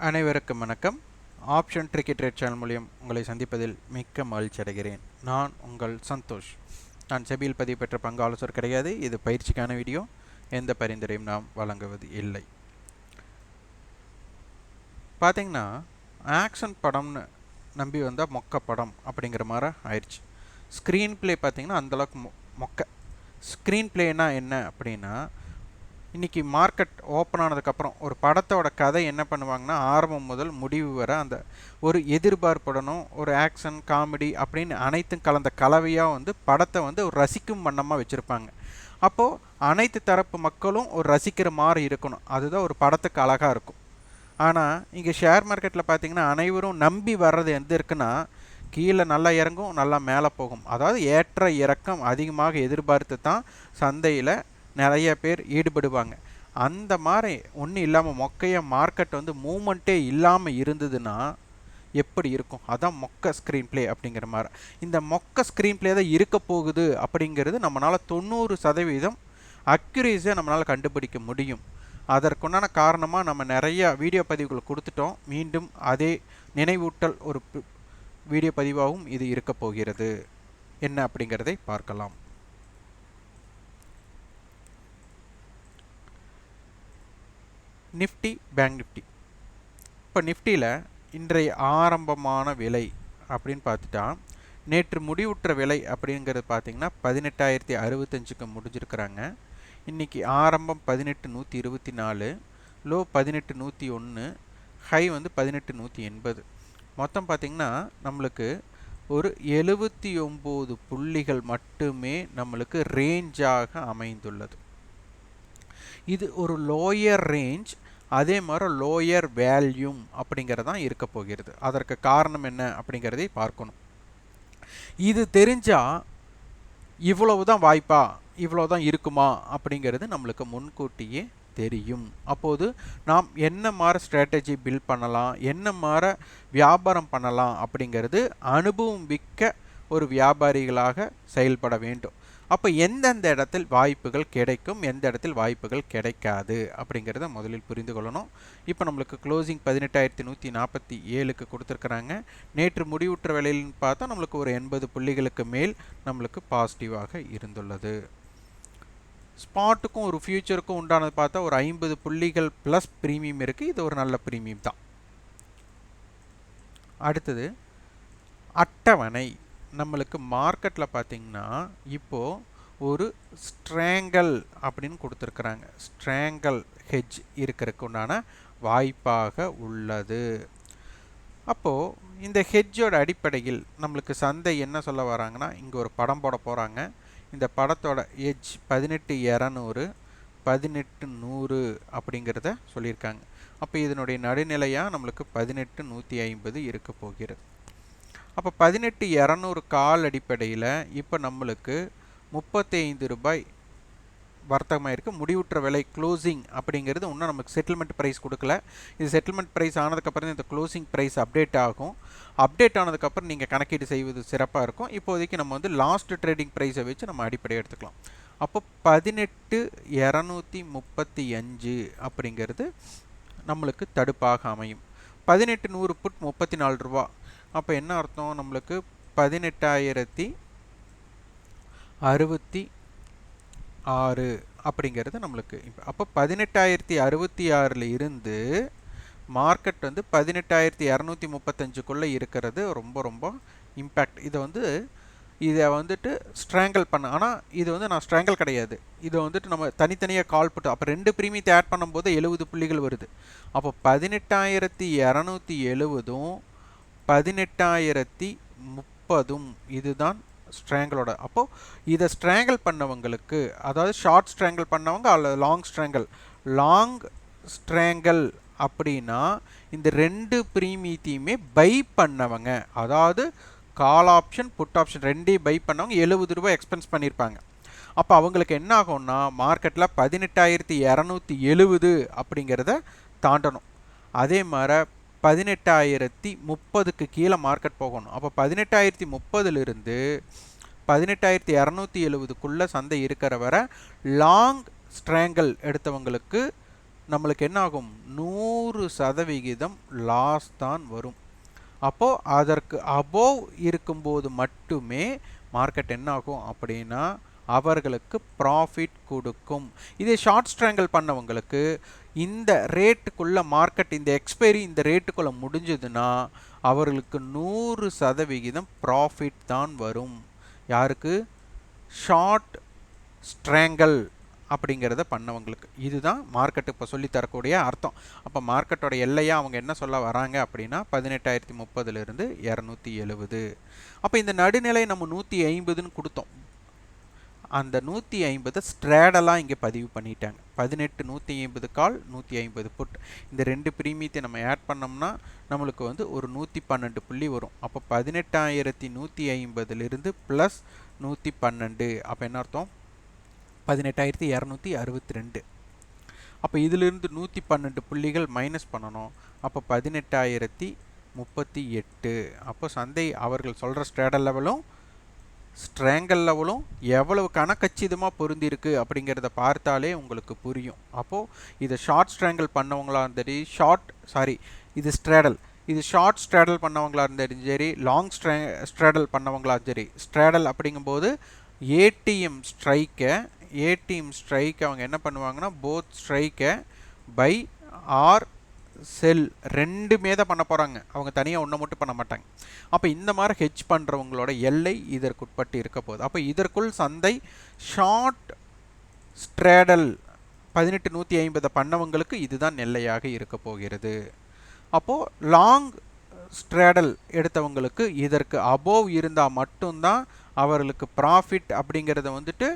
அனைவருக்கும் வணக்கம். Option tricky trade channel மூலியம் உங்களை சந்திப்பதில் மிக்க மகிழ்ச்சி அடைகிறேன். நான் உங்கள் சந்தோஷ். நான் செபியில் பதிவு பெற்ற பங்கு ஆலோசகர் கிடையாது. இது பயிற்சிக்கான வீடியோ. எந்த பரிந்துரையும் நாம் வழங்குவது இல்லை. பார்த்தீங்கன்னா ஆக்ஷன் படம்னு நம்பி வந்தால் மொக்க படம் அப்படிங்கிற மாதிரி ஆயிடுச்சு. ஸ்க்ரீன் பிளே பார்த்தீங்கன்னா அந்தளவுக்கு மொக்க. ஸ்க்ரீன் பிளேனா என்ன அப்படின்னா, இன்றைக்கி மார்க்கெட் ஓப்பன் ஆனதுக்கப்புறம் ஒரு படத்தோட கதை என்ன பண்ணுவாங்கன்னா, ஆரம்பம் முதல் முடிவு வர அந்த ஒரு எதிர்பார்ப்புடனும் ஒரு ஆக்ஷன் காமெடி அப்படின்னு அனைத்தும் கலந்த கலவையாக படத்தை ஒரு ரசிக்கும் வண்ணமாக வச்சுருப்பாங்க. அப்போது அனைத்து தரப்பு மக்களும் ஒரு ரசிக்கிற மாதிரி இருக்கணும். அதுதான் ஒரு படத்துக்கு அழகாக இருக்கும். ஆனால் இங்கே ஷேர் மார்க்கெட்டில் பார்த்திங்கன்னா அனைவரும் நம்பி வர்றது எந்த இருக்குன்னா, கீழே நல்லா இறங்கும், நல்லா மேலே போகும். அதாவது ஏற்ற இறக்கம் அதிகமாக எதிர்பார்த்து தான் சந்தையில் நிறைய பேர் ஈடுபடுவாங்க. அந்த மாதிரி ஒன்றும் இல்லாமல் மொக்கைய மார்க்கெட் மூமெண்ட்டே இல்லாமல் இருந்ததுன்னா எப்படி இருக்கும்? அதான் மொக்க ஸ்க்ரீன் பிளே அப்படிங்கிற மாதிரி. இந்த மொக்க ஸ்க்ரீன் பிளே தான் இருக்க போகுது அப்படிங்கிறது நம்மளால் 90% அக்யூரேஸியாக நம்மளால் கண்டுபிடிக்க முடியும். அதற்குண்டான காரணமாக நம்ம நிறைய வீடியோ பதிவுகள் கொடுத்துட்டோம். மீண்டும் அதே நினைவூட்டல் ஒரு வீடியோ பதிவாகவும் இது இருக்க போகிறது. என்ன அப்படிங்கிறதை பார்க்கலாம். நிஃப்டி பேங்க்னிஃப்டி. இப்போ நிஃப்டியில் இன்றைய ஆரம்பமான விலை அப்படின்னு பார்த்துட்டா, நேற்று முடிவுற்ற விலை அப்படிங்கிறது பார்த்திங்கன்னா 18,065க்கு முடிஞ்சிருக்கிறாங்க. இன்றைக்கி ஆரம்பம் 18,124, லோ 18,101, ஹை 18,180. மொத்தம் பார்த்திங்கன்னா நம்மளுக்கு ஒரு 79 புள்ளிகள் மட்டுமே நம்மளுக்கு ரேஞ்சாக அமைந்துள்ளது. இது ஒரு லோயர் ரேஞ்ச், அதே மாதிரி லோயர் வேல்யூம் அப்படிங்கிறதான் இருக்க போகிறது. அதற்கு காரணம் என்ன அப்படிங்கிறதை பார்க்கணும். இது தெரிஞ்சால் இவ்வளவு தான் வாய்ப்பா, இவ்வளோ தான் இருக்குமா அப்படிங்கிறது நம்மளுக்கு முன்கூட்டியே தெரியும். அப்போது நாம் என்ன மாதிரி ஸ்ட்ராட்டஜி பில்ட் பண்ணலாம், என்ன மாதிரி வியாபாரம் பண்ணலாம் அப்படிங்கிறது அனுபவம் மிக்க ஒரு வியாபாரிகளாக செயல்பட வேண்டும். அப்போ எந்தெந்த இடத்தில் வாய்ப்புகள் கிடைக்கும், எந்த இடத்தில் வாய்ப்புகள் கிடைக்காது அப்படிங்கிறத முதலில் புரிந்து கொள்ளணும். இப்போ நம்மளுக்கு க்ளோசிங் 18,147க்கு கொடுத்துருக்குறாங்க. நேற்று முடிவுற்ற விலையில்னு பார்த்தா நம்மளுக்கு ஒரு 80 புள்ளிகளுக்கு மேல் நம்மளுக்கு பாசிட்டிவாக இருந்துள்ளது. ஸ்பாட்டுக்கும் ஒரு ஃபியூச்சருக்கும் உண்டானது பார்த்தா ஒரு 50 புள்ளிகள் ப்ளஸ் ப்ரீமியம் இருக்குது. இது ஒரு நல்ல ப்ரீமியம் தான். அடுத்தது அட்டவணை. நம்மளுக்கு மார்க்கெட்டில் பார்த்திங்கன்னா இப்போது ஒரு ஸ்ட்ராங்கல் அப்படின்னு கொடுத்துருக்குறாங்க. ஸ்ட்ராங்கல் ஹெட்ஜ் இருக்கிறதுக்கு உண்டான வாய்ப்பாக உள்ளது. அப்போது இந்த ஹெட்ஜோட அடிப்படையில் நம்மளுக்கு சந்தை என்ன சொல்ல வராங்கன்னா, இங்கே ஒரு படம் போட போகிறாங்க. இந்த படத்தோட ஹெட்ஜ் 18,200, 18,100 அப்படிங்கிறத சொல்லியிருக்காங்க. அப்போ இதனுடைய நடுநிலையாக நம்மளுக்கு 18,150 இருக்க போகிறது. அப்போ 18,200 கால் அடிப்படையில் இப்போ நம்மளுக்கு 35 ரூபாய் வர்த்தகமாக இருக்குது. முடிவுற்ற விலை க்ளோசிங் அப்படிங்கிறது இன்னும் நமக்கு செட்டில்மெண்ட் ப்ரைஸ் கொடுக்கல. இது செட்டில்மெண்ட் ப்ரைஸ் ஆனதுக்கப்புறம் இந்த க்ளோசிங் ப்ரைஸ் அப்டேட் ஆகும். அப்டேட் ஆனதுக்கப்புறம் நீங்கள் கணக்கீடு செய்வது சிறப்பாக இருக்கும். இப்போதைக்கு நம்ம லாஸ்ட் ட்ரேடிங் ப்ரைஸை வச்சு நம்ம அடிப்படையை எடுத்துக்கலாம். அப்போ 18,235 அப்படிங்கிறது நம்மளுக்கு தடுப்பாக அமையும். 18,100 புட் 34 ரூபா. அப்போ என்ன அர்த்தம்? நம்மளுக்கு 18,066 அப்படிங்கிறது நம்மளுக்கு இப்போ. அப்போ 18,066 இருந்து மார்க்கெட் 18,235க்குள்ளே இருக்கிறது ரொம்ப ரொம்ப இம்பேக்ட். இதை ஸ்ட்ராங்கல் பண்ண. ஆனால் இது நான் ஸ்ட்ராங்கல் கிடையாது. இதை நம்ம தனித்தனியாக கால் போட்டு அப்போ 2 ப்ரீமியத்தை ஆட் பண்ணும்போது 70 புள்ளிகள் வருது. அப்போ 18,270 18,030 இதுதான் ஸ்ட்ராங்கலோட. அப்போது இதை ஸ்ட்ராங்கல் பண்ணவங்களுக்கு, அதாவது ஷார்ட் ஸ்ட்ராங்கல் பண்ணவங்க அல்லது லாங் ஸ்ட்ராங்கல் அப்படின்னா இந்த 2 ப்ரீமியத்தையுமே பை பண்ணவங்க, அதாவது கால் ஆப்ஷன் புட் ஆப்ஷன் ரெண்டையும் பை பண்ணவங்க 70 ரூபாய் எக்ஸ்பென்ஸ் பண்ணியிருப்பாங்க. அப்போ அவங்களுக்கு என்ன ஆகும்னா மார்க்கெட்டில் 18,270 அப்படிங்கிறத தாண்டணும். அதே மாதிரி 18,030க்கு கீழே மார்க்கெட் போகணும். அப்போ 18,030லிருந்து 18,270க்குள்ளே சந்தை இருக்கிற வரை லாங் ஸ்ட்ராங்கல் எடுத்தவங்களுக்கு நம்மளுக்கு என்ன ஆகும்? 100 100% லாஸ் தான் வரும். அப்போ அதற்கு அபோவ் இருக்கும்போது மட்டுமே மார்க்கெட் என்ன ஆகும் அப்படின்னா அவர்களுக்கு ப்ராஃபிட் கொடுக்கும். இதே ஷார்ட் ஸ்ட்ராங்கிள் பண்ணவங்களுக்கு இந்த ரேட்டுக்குள்ள மார்க்கெட் இந்த எக்ஸ்பைரி இந்த ரேட்டுக்குள்ள முடிஞ்சதுன்னா அவர்களுக்கு 100% ப்ராஃபிட் தான் வரும். யாருக்கு? ஷார்ட் ஸ்ட்ராங்கிள் அப்படிங்கிறத பண்ணவங்களுக்கு. இதுதான் மார்க்கெட் இப்போ சொல்லி தரக்கூடிய அர்த்தம். அப்போ மார்க்கெட்டோட எல்லையாக அவங்க என்ன சொல்ல வராங்க அப்படின்னா 18,030 270. அப்போ இந்த நடுநிலை நம்ம 150ன்னு கொடுத்தோம். அந்த 150 ஸ்ட்ராடலாக இங்கே பதிவு பண்ணிட்டாங்க. 18 150 கால் 150 புட். இந்த ரெண்டு பிரீமியத்தை நம்ம ஆட் பண்ணோம்னா நம்மளுக்கு வந்து ஒரு 112 புள்ளி வரும். அப்போ 18,150 ப்ளஸ் 112 அப்போ என்ன அர்த்தம்? 18,262. அப்போ இதிலிருந்து 112 புள்ளிகள் மைனஸ் பண்ணணும். அப்போ 18,038. அப்போ சந்தை அவர்கள் சொல்கிற ஸ்ட்ராடல் லெவலும் ஸ்ட்ராங்கிள் லெவலும் எவ்வளவு கணக்கச்சிதமாக பொருந்திருக்கு அப்படிங்கிறத பார்த்தாலே உங்களுக்கு புரியும். அப்போது இதை ஷார்ட் ஸ்ட்ராங்கிள் பண்ணவங்களா இருந்தாலும் சரி இது ஸ்ட்ராடல், இது ஷார்ட் ஸ்ட்ராடல் பண்ணவங்களா இருந்தாலும் சரி, லாங் ஸ்ட்ராடல் பண்ணவங்களா சரி, ஸ்ட்ராடல் அப்படிங்கும்போது ஏடிஎம் ஸ்ட்ரைக்கை அவங்க என்ன பண்ணுவாங்கன்னா போத் ஸ்ட்ரைக்கை பை ஆர் செல் ரெண்டுமே தான் பண்ண போகிறாங்க. அவங்க தனியாக ஒன்றை மட்டும் பண்ண மாட்டாங்க. அப்போ இந்த மாதிரி ஹெட்ஜ் பண்ணுறவங்களோட எல்லை இதற்குட்பட்டு இருக்க போகுது. அப்போ இதற்குள் சந்தை ஷார்ட் ஸ்ட்ராடல் 18,150 பண்ணவங்களுக்கு இதுதான் எல்லையாக இருக்க போகிறது. அப்போது லாங் ஸ்ட்ராடல் எடுத்தவங்களுக்கு இதற்கு அபோவ் இருந்தால் மட்டும்தான் அவர்களுக்கு ப்ராஃபிட் அப்படிங்கிறத வந்துட்டு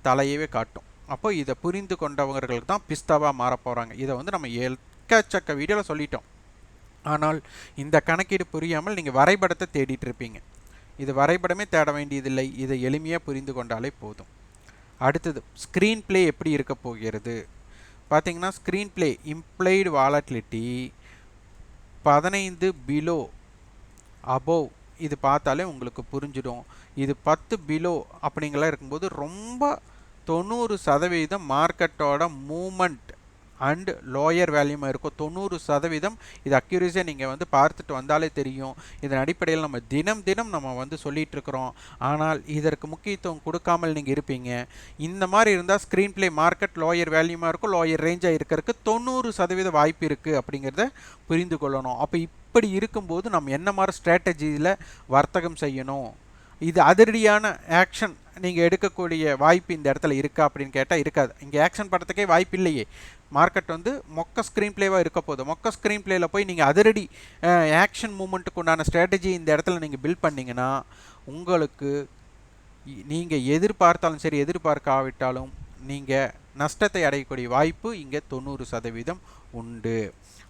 தலையவே காட்டும். அப்போ இதை புரிந்து கொண்டவர்களுக்கு தான் பிஸ்தாவாக மாற போகிறாங்க. இதை வந்து நம்ம எக்கச்சக்க வீடியோவில் சொல்லிட்டோம். ஆனால் இந்த கணக்கீடு புரியாமல் நீங்கள் வரைபடத்தை தேடிட்டு இருப்பீங்க. இது வரைபடமே தேட வேண்டியதில்லை, இதை எளிமையாக புரிந்து கொண்டாலே போதும். அடுத்தது ஸ்க்ரீன் பிளே எப்படி இருக்க போகிறது பார்த்தீங்கன்னா, screen play implied volatility 15 below above இது பார்த்தாலே உங்களுக்கு புரிஞ்சிடும். இது 10 பிலோ அப்படிங்கலாம் இருக்கும்போது ரொம்ப 90% மார்க்கெட்டோட மூமெண்ட் அண்ட் லோயர் வேல்யூமாக இருக்கும். 90% இது அக்யூரேசியாக நீங்கள் வந்து பார்த்துட்டு வந்தாலே தெரியும். இதன் அடிப்படையில் நம்ம தினம் நம்ம வந்து சொல்லிகிட்டு இருக்கிறோம். ஆனால் இதற்கு முக்கியத்துவம் கொடுக்காமல் நீங்கள் இருப்பீங்க. இந்த மாதிரி இருந்தால் ஸ்க்ரீன் பிளே மார்க்கெட் லோயர் வேல்யூமாக இருக்கும், லோயர் ரேஞ்சாக இருக்கிறதுக்கு 90% வாய்ப்பு இருக்குது அப்படிங்கிறத புரிந்து கொள்ளணும். அப்போ இப்படி இருக்கும்போது நம்ம என்ன மாதிரி ஸ்ட்ராட்டஜியில் வர்த்தகம் செய்யணும், இது அதிரடியான ஆக்ஷன் நீங்கள் எடுக்கக்கூடிய வாய்ப்பு இந்த இடத்துல இருக்கா அப்படின்னு கேட்டால் இருக்காது. இங்கே ஆக்ஷன் படுறதுக்கே வாய்ப்பு இல்லையே. மார்க்கெட் வந்து மொக்க ஸ்க்ரீன் பிளேவாக இருக்க போகுது. மொக்க ஸ்க்ரீன் பிளேயில் போய் நீங்கள் அதிரடி ஆக்ஷன் மூமெண்ட்டுக்கு உண்டான ஸ்ட்ராட்டஜி இந்த இடத்துல நீங்கள் பில்ட் பண்ணிங்கன்னா உங்களுக்கு நீங்கள் எதிர்பார்த்தாலும் சரி எதிர்பார்க்காவிட்டாலும் நீங்கள் நஷ்டத்தை அடையக்கூடிய வாய்ப்பு இங்கே 90% உண்டு.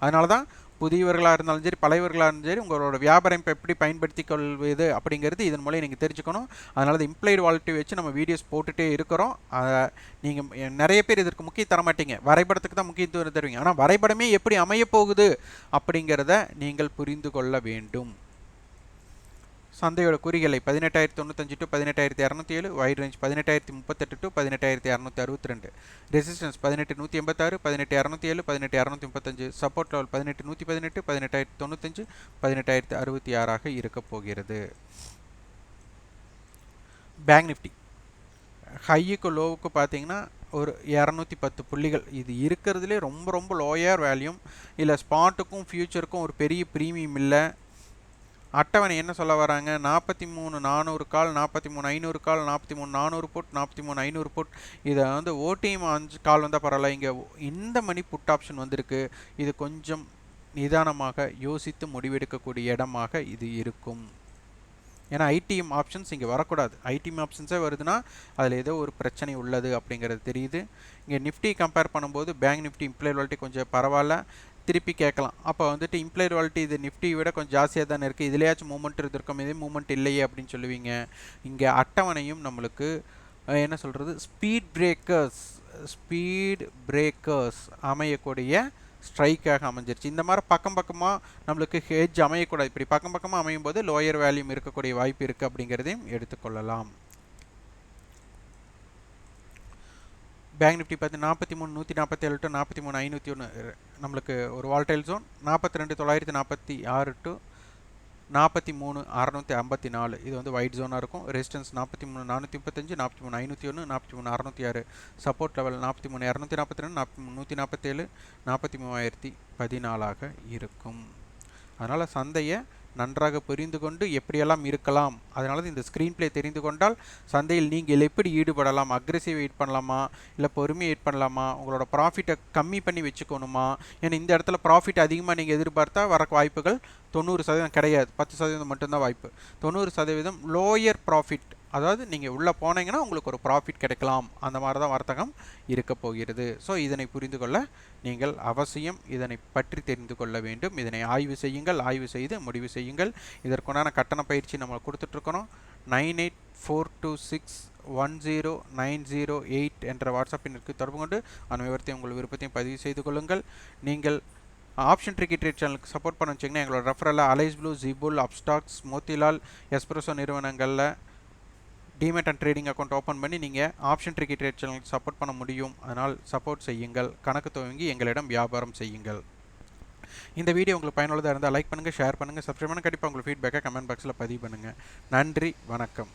அதனால தான் புதியவர்களாக இருந்தாலும் சரி பழையவர்களாக இருந்தாலும் சரி உங்களோட வியாபாரம் இப்போ எப்படி பயன்படுத்தி கொள்வது அப்படிங்கிறது இதன் மூலம் நீங்கள் தெரிஞ்சுக்கணும். அதனால தான் இம்ப்ளைடு வாலட்டி வச்சு நம்ம வீடியோஸ் போட்டுகிட்டே இருக்கிறோம். நீங்கள் நிறைய பேர் இதற்கு முக்கியம் தர மாட்டீங்க, வரைபடத்துக்கு தான் முக்கியத்துவம் தருவீங்க. ஆனால் வரைபடமே எப்படி அமைய போகுது அப்படிங்கிறத நீங்கள் புரிந்து கொள்ள வேண்டும். சந்தையோட குறிகளை 18,095 to 18,207, wide range 18,038 to 18,262, resistance 18,186, 18,207, 18,235, support level 18,118, 18,095, 18,066 இருக்க போகிறது. பேங்க் நிஃப்டி ஹையுக்கு லோவுக்கு பார்த்தீங்கன்னா ஒரு 210 புள்ளிகள். இது இருக்கிறதுலே ரொம்ப லோயர் வேல்யூம் இல்லை. ஸ்பாட்டுக்கும் ஃபியூச்சருக்கும் ஒரு பெரிய ப்ரீமியம் இல்லை. அட்டவணை என்ன சொல்ல வராங்க? 43,400 கால், 43,500 கால், 43,400 புட், 43,500 புட். இதை வந்து ஓடிஎம் 5 கால் வந்தால் பரவாயில்ல. இங்கே இந்த மணி புட் ஆப்ஷன் வந்திருக்கு. இது கொஞ்சம் நிதானமாக யோசித்து முடிவெடுக்கக்கூடிய இடமாக இது இருக்கும். ஏன்னா ஐடிஎம் ஆப்ஷன்ஸ் இங்கே வரக்கூடாது. ஐடிஎம் ஆப்ஷன்ஸே வருதுன்னா அதில் ஏதோ ஒரு பிரச்சனை உள்ளது அப்படிங்கிறது தெரியுது. இங்கே நிஃப்டி கம்பேர் பண்ணும்போது பேங்க் நிஃப்டி இம்ப்ளைட் வாலட்டி கொஞ்சம் பரவாயில்ல. திருப்பி கேட்கலாம், அப்போ வந்துட்டு இம்ப்ளைட் வாலட்டி இது நிஃப்டி விட கொஞ்சம் ஜாஸ்தியாக தானே இருக்குது, இதுலையாச்சும் மூமெண்ட் இருந்திருக்கும், இதே மூமெண்ட் இல்லையே அப்படின்னு சொல்லுவீங்க. இங்கே அட்டவணையும் நம்மளுக்கு என்ன சொல்கிறது, ஸ்பீட் பிரேக்கர்ஸ் அமையக்கூடிய ஸ்ட்ரைக்காக அமைஞ்சிருச்சு. இந்த மாதிரி பக்கமாக நம்மளுக்கு ஹெட்ஜ் அமையக்கூடாது. இப்படி பக்கமாக அமையும் போது லோயர் வேல்யூம் இருக்கக்கூடிய வாய்ப்பு இருக்குது அப்படிங்கிறதையும் எடுத்துக்கொள்ளலாம். பேங்க் நிஃப்டி பார்த்து 43,147 டு 43,501 நம்மளுக்கு ஒரு வால்டைல் ஜோன் 42,946 டு 43,654. இது வந்து ஒயிட் ஜோனாக இருக்கும். ரெசிஸ்டன்ஸ் 43,435, 43,501, 43,606. சப்போர்ட் லெவல் 43,242, 43,147, 43,014 இருக்கும். அதனால் சந்தையை நன்றாக புரிந்து கொண்டு எப்படியெல்லாம் இருக்கலாம், அதனால இந்த ஸ்க்ரீன் பிளே தெரிந்து கொண்டால் சந்தையில் நீங்கள் எப்படி ஈடுபடலாம், அக்ரெசிவ் வெயிட் பண்ணலாமா இல்லை பொறுமையை வெயிட் பண்ணலாமா, உங்களோட ப்ராஃபிட்டை கம்மி பண்ணி வச்சுக்கணுமா. ஏன்னா இந்த இடத்துல ப்ராஃபிட் அதிகமாக நீங்கள் எதிர்பார்த்தா வர வாய்ப்புகள் 90% கிடையாது, 10% மட்டும்தான் வாய்ப்பு. 90% லோயர் ப்ராஃபிட், அதாவது நீங்கள் உள்ளே போனீங்கன்னா உங்களுக்கு ஒரு ப்ராஃபிட் கிடைக்கலாம், அந்த மாதிரி தான் வர்த்தகம் இருக்க போகிறது. ஸோ இதனை புரிந்து கொள்ள நீங்கள் அவசியம் இதனை பற்றி தெரிந்து கொள்ள வேண்டும். இதனை ஆய்வு செய்யுங்கள், ஆய்வு செய்து முடிவு செய்யுங்கள். இதற்குண்டான கட்டண பயிற்சி நம்ம கொடுத்துட்ருக்கணும். 9842610908 என்ற வாட்ஸ்அப் எண்ணிற்கு தொடர்பு கொண்டு அனைவரையும் உங்கள் விருப்பத்தையும் பதிவு செய்து கொள்ளுங்கள். நீங்கள் ஆப்ஷன் ட்ரிக்கி ட்ரேட் சேனலுக்கு சப்போர்ட் பண்ண வச்சிங்கன்னா எங்களோட ரெஃபரலாக அலைஸ் ப்ளூ, ஜிபுல், அப்ஸ்டாக்ஸ், மோத்திலால், எஸ்பிரஸோ நிறுவனங்களில் demat and trading account open பண்ணி நீங்கள் ஆப்ஷன் ட்ரிக்கி ட்ரேட் சேனலுக்கு சப்போர்ட் பண்ண முடியும். அதனால் சப்போர்ட் செய்யுங்கள், கணக்கு துவங்கி எங்களிடம் வியாபாரம் செய்யுங்கள். இந்த வீடியோ உங்களுக்கு பயனுள்ளதாக இருந்தால் லைக் பண்ணுங்கள், ஷேர் பண்ணுங்கள், சப்ஸ்கிரைப் பண்ணுங்கள். கண்டிப்பாக உங்கள் ஃபீட்பேக்கை கமெண்ட் பாக்ஸில் பதிவு பண்ணுங்கள். நன்றி, வணக்கம்.